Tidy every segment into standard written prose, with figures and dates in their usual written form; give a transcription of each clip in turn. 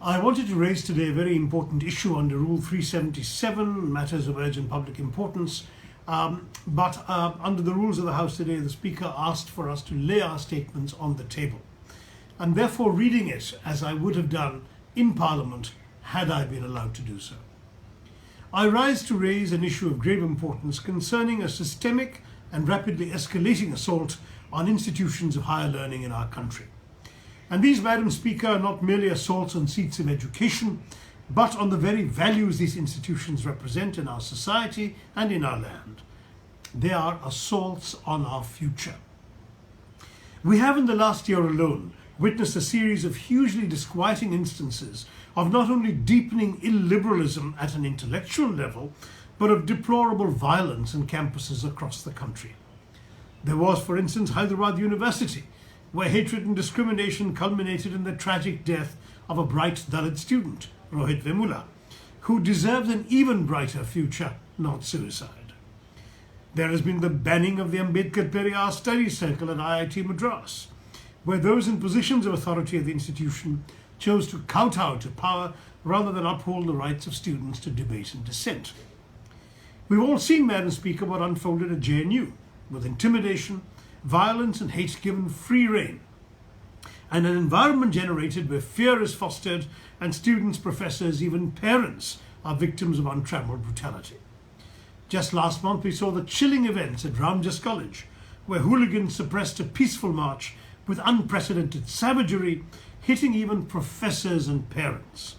I wanted to raise today a very important issue under Rule 377, matters of urgent public importance. But under the rules of the House today, the Speaker asked for us to lay our statements on the table. I'm therefore reading it as I would have done in Parliament had I been allowed to do so. I rise to raise an issue of grave importance concerning a systemic and rapidly escalating assault on institutions of higher learning in our country. And these, Madam Speaker, are not merely assaults on seats of education, but on the very values these institutions represent in our society and in our land. They are assaults on our future. We have in the last year alone witnessed a series of hugely disquieting instances of not only deepening illiberalism at an intellectual level, but of deplorable violence in campuses across the country. There was, for instance, Hyderabad University, where hatred and discrimination culminated in the tragic death of a bright Dalit student, Rohit Vemula, who deserves an even brighter future, not suicide. There has been the banning of the Ambedkar Periyar Study Circle at IIT Madras, where those in positions of authority at the institution chose to kowtow to power rather than uphold the rights of students to debate and dissent. We've all seen, Madam Speaker, what unfolded at JNU, with intimidation, violence and hate given free rein, and an environment generated where fear is fostered and students, professors, even parents are victims of untrammeled brutality. Just last month we saw the chilling events at Ramjas College, where hooligans suppressed a peaceful march with unprecedented savagery, hitting even professors and parents.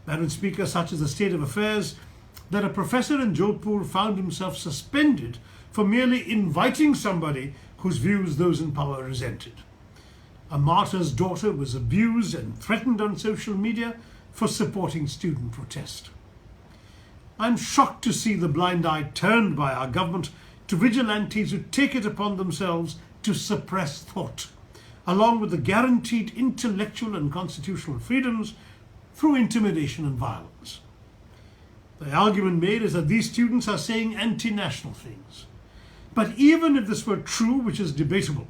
Madam Speaker, such is the state of affairs that a professor in Jodhpur found himself suspended for merely inviting somebody whose views those in power resented. A martyr's daughter was abused and threatened on social media for supporting student protest. I'm shocked to see the blind eye turned by our government to vigilantes who take it upon themselves to suppress thought, along with the guaranteed intellectual and constitutional freedoms through intimidation and violence. The argument made is that these students are saying anti-national things. But even if this were true, which is debatable,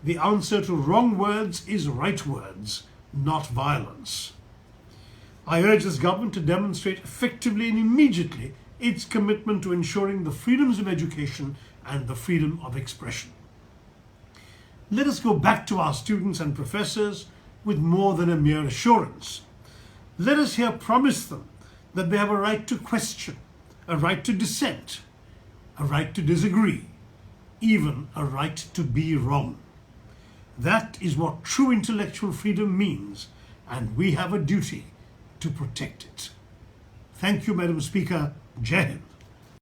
the answer to wrong words is right words, not violence. I urge this government to demonstrate effectively and immediately its commitment to ensuring the freedoms of education and the freedom of expression. Let us go back to our students and professors with more than a mere assurance. Let us here promise them that they have a right to question, a right to dissent, a right to disagree, even a right to be wrong. That is what true intellectual freedom means, and we have a duty to protect it. Thank you, Madam Speaker. Jai Hind.